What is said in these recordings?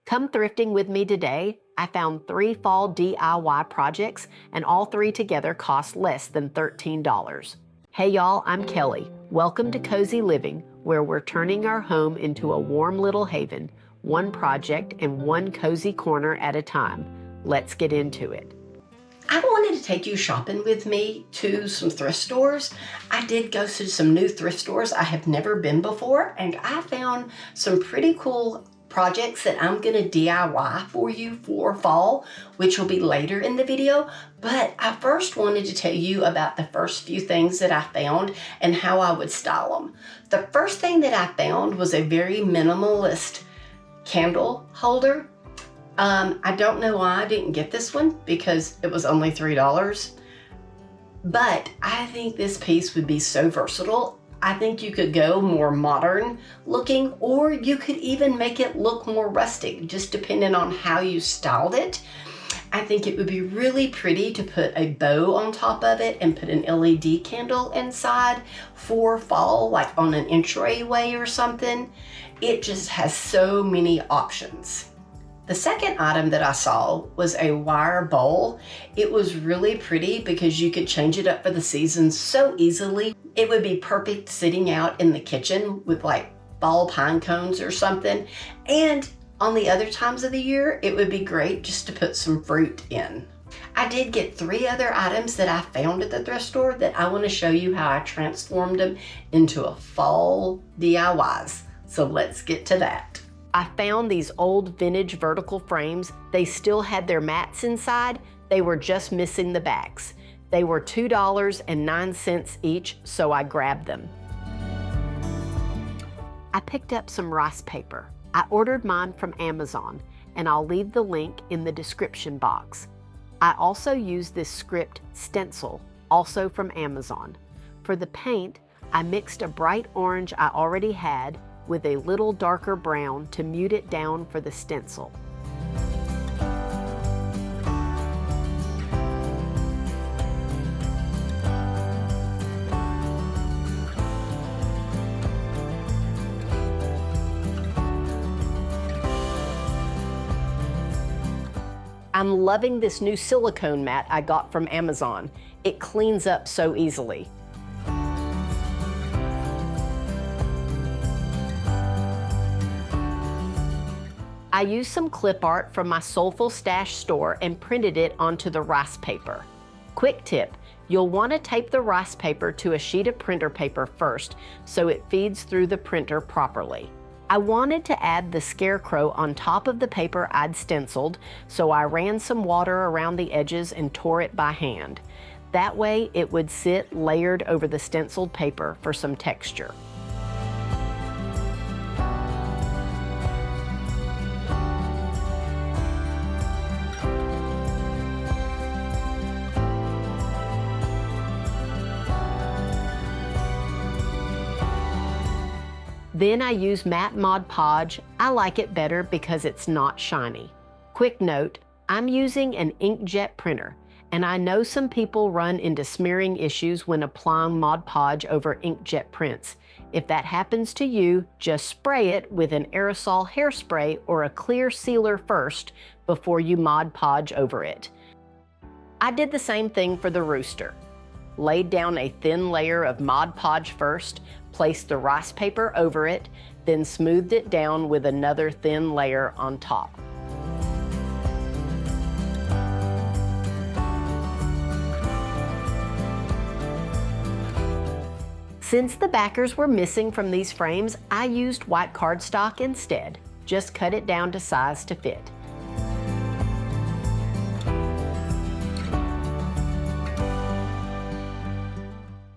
Come thrifting with me today. I found 3 fall DIY projects, and all 3 together cost less than $13. Hey y'all, I'm Kelley. Welcome to Cozy Living, where we're turning our home into a warm little haven, one project and one cozy corner at a time. Let's get into it. I wanted to take you shopping with me to some thrift stores. I did go to some new thrift stores I have never been before, and I found some pretty cool projects that I'm gonna DIY for you for fall, which will be later in the video. But I first wanted to tell you about the first few things that I found and how I would style them. The first thing that I found was a very minimalist candle holder. I don't know why I didn't get this one because it was only $3, but I think this piece would be so versatile. I think you could go more modern looking, or you could even make it look more rustic, just depending on how you styled it. I think it would be really pretty to put a bow on top of it and put an LED candle inside for fall, like on an entryway or something. It just has so many options. The second item that I saw was a wire bowl. It was really pretty because you could change it up for the seasons so easily. It would be perfect sitting out in the kitchen with like fall pine cones or something. And on the other times of the year, it would be great just to put some fruit in. I did get 3 other items that I found at the thrift store that I want to show you how I transformed them into a fall DIYs. So let's get to that. I found these old vintage vertical frames. They still had their mats inside. They were just missing the backs. They were $2.09 each, so I grabbed them. I picked up some rice paper. I ordered mine from Amazon, and I'll leave the link in the description box. I also used this script stencil, also from Amazon. For the paint, I mixed a bright orange I already had with a little darker brown to mute it down for the stencil. I'm loving this new silicone mat I got from Amazon. It cleans up so easily. I used some clip art from my Soulful Stash store and printed it onto the rice paper. Quick tip, you'll want to tape the rice paper to a sheet of printer paper first so it feeds through the printer properly. I wanted to add the scarecrow on top of the paper I'd stenciled, so I ran some water around the edges and tore it by hand. That way it would sit layered over the stenciled paper for some texture. Then I use matte Mod Podge. I like it better because it's not shiny. Quick note, I'm using an inkjet printer, and I know some people run into smearing issues when applying Mod Podge over inkjet prints. If that happens to you, just spray it with an aerosol hairspray or a clear sealer first before you Mod Podge over it. I did the same thing for the rooster. Laid down a thin layer of Mod Podge first, placed the rice paper over it, then smoothed it down with another thin layer on top. Since the backers were missing from these frames, I used white cardstock instead. Just cut it down to size to fit.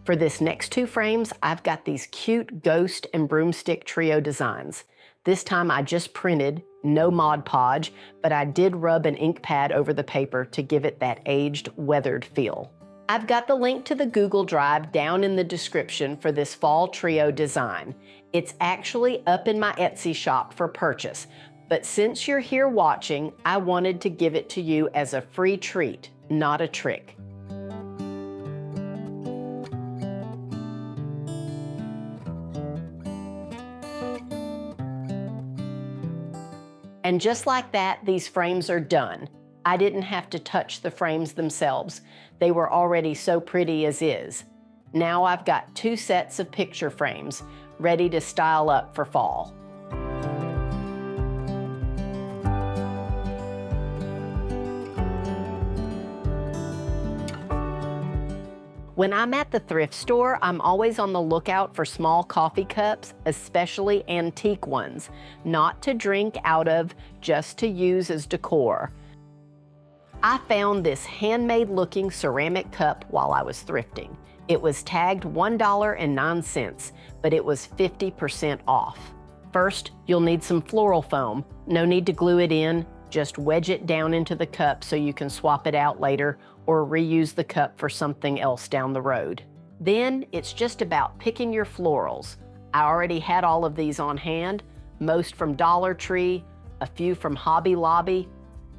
For this next 2 frames, I've got these cute ghost and broomstick trio designs. This time I just printed, no Mod Podge, but I did rub an ink pad over the paper to give it that aged, weathered feel. I've got the link to the Google Drive down in the description for this fall trio design. It's actually up in my Etsy shop for purchase, but since you're here watching, I wanted to give it to you as a free treat, not a trick. And just like that, these frames are done. I didn't have to touch the frames themselves. They were already so pretty as is. Now I've got 2 sets of picture frames ready to style up for fall. When I'm at the thrift store, I'm always on the lookout for small coffee cups, especially antique ones, not to drink out of, just to use as decor. I found this handmade looking ceramic cup while I was thrifting. It was tagged $1.09, but it was 50% off. First, you'll need some floral foam. No need to glue it in, just wedge it down into the cup so you can swap it out later or reuse the cup for something else down the road. Then it's just about picking your florals. I already had all of these on hand, most from Dollar Tree, a few from Hobby Lobby.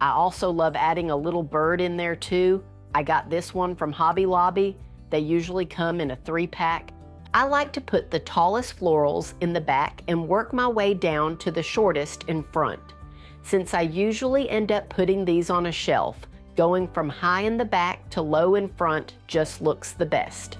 I also love adding a little bird in there too. I got this one from Hobby Lobby. They usually come in a 3-pack. I like to put the tallest florals in the back and work my way down to the shortest in front. Since I usually end up putting these on a shelf, going from high in the back to low in front just looks the best.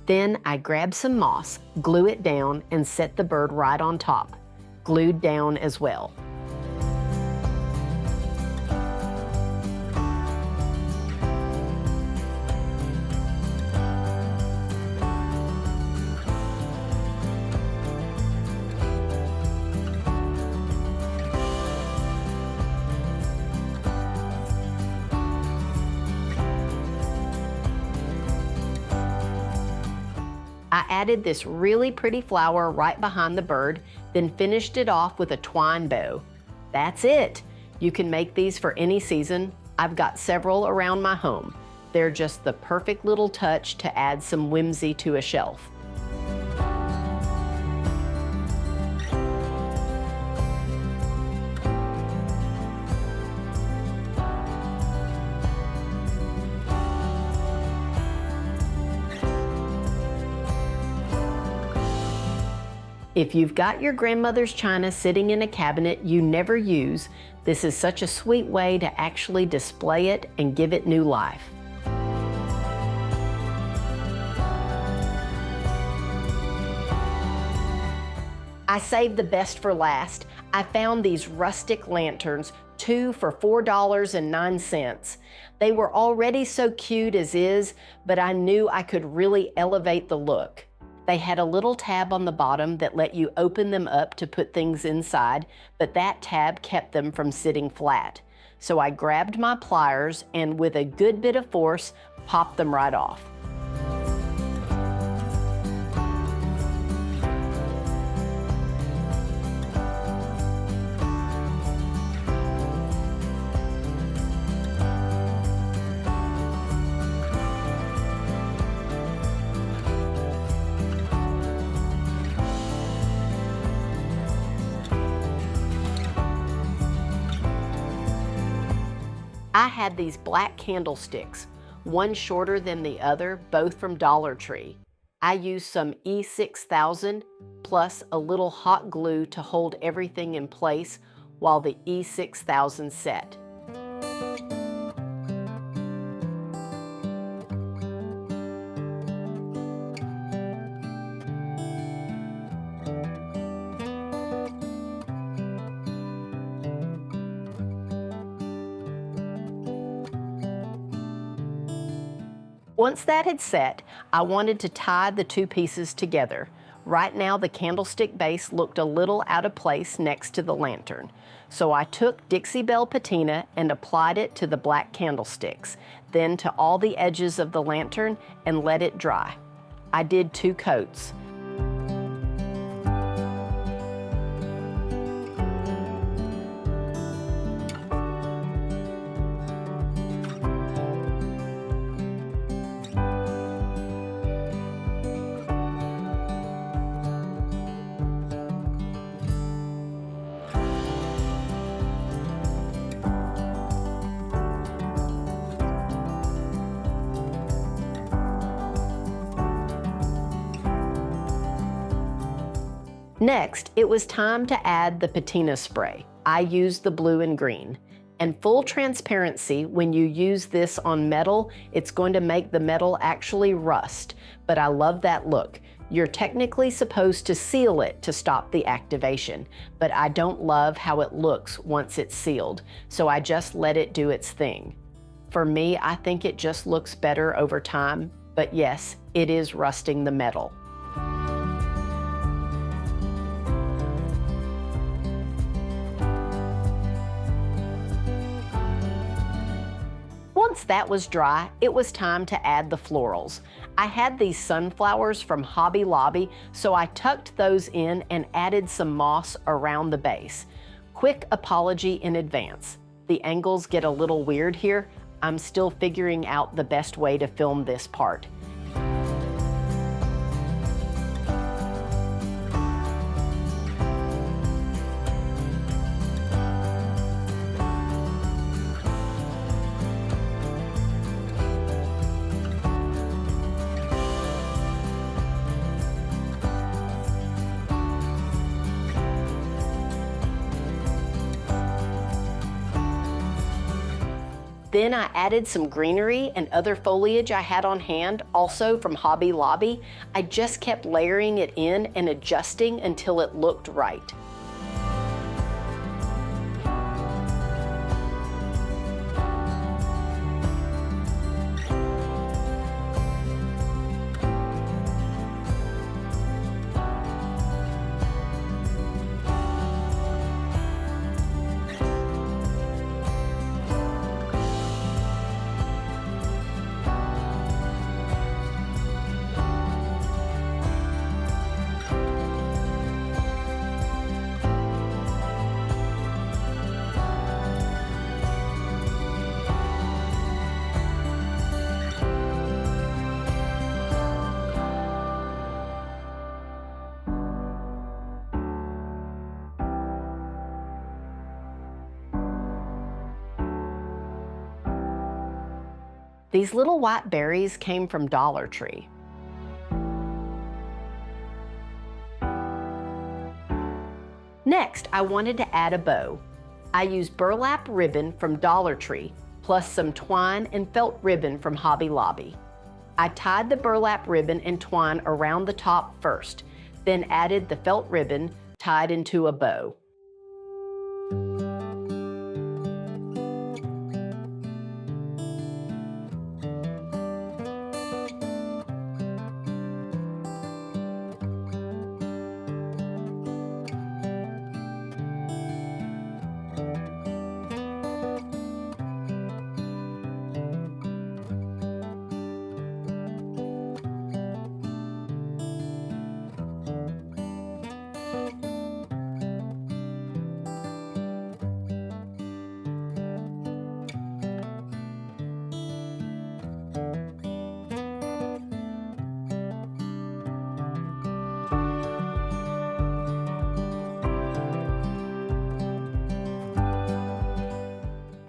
Then I grab some moss, glue it down, and set the bird right on top, glued down as well. I added this really pretty flower right behind the bird, then finished it off with a twine bow. That's it! You can make these for any season. I've got several around my home. They're just the perfect little touch to add some whimsy to a shelf. If you've got your grandmother's china sitting in a cabinet you never use, this is such a sweet way to actually display it and give it new life. I saved the best for last. I found these rustic lanterns, 2 for $4.09. They were already so cute as is, but I knew I could really elevate the look. They had a little tab on the bottom that let you open them up to put things inside, but that tab kept them from sitting flat. So I grabbed my pliers and with a good bit of force, popped them right off. I had these black candlesticks, one shorter than the other, both from Dollar Tree. I used some E6000 plus a little hot glue to hold everything in place while the E6000 set. Once that had set, I wanted to tie the 2 pieces together. Right now the candlestick base looked a little out of place next to the lantern. So I took Dixie Belle patina and applied it to the black candlesticks, then to all the edges of the lantern and let it dry. I did 2 coats. Next, it was time to add the patina spray. I used the blue and green. And full transparency, when you use this on metal, it's going to make the metal actually rust, but I love that look. You're technically supposed to seal it to stop the activation, but I don't love how it looks once it's sealed, so I just let it do its thing. For me, I think it just looks better over time, but yes, it is rusting the metal. Once that was dry, it was time to add the florals. I had these sunflowers from Hobby Lobby, so I tucked those in and added some moss around the base. Quick apology in advance. The angles get a little weird here. I'm still figuring out the best way to film this part. Then I added some greenery and other foliage I had on hand, also from Hobby Lobby. I just kept layering it in and adjusting until it looked right. These little white berries came from Dollar Tree. Next, I wanted to add a bow. I used burlap ribbon from Dollar Tree, plus some twine and felt ribbon from Hobby Lobby. I tied the burlap ribbon and twine around the top first, then added the felt ribbon tied into a bow.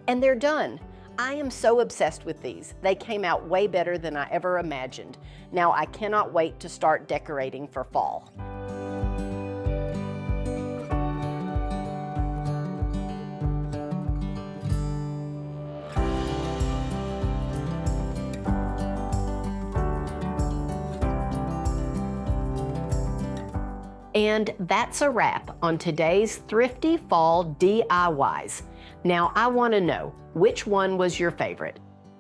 And they're done. I am so obsessed with these. They came out way better than I ever imagined. Now I cannot wait to start decorating for fall. And that's a wrap on today's Thrifty Fall DIYs. Now I want to know, which one was your favorite?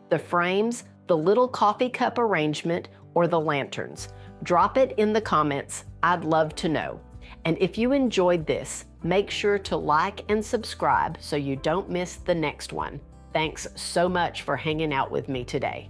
The frames, the little coffee cup arrangement, or the lanterns? Drop it in the comments. I'd love to know. And if you enjoyed this, make sure to like and subscribe so you don't miss the next one. Thanks so much for hanging out with me today.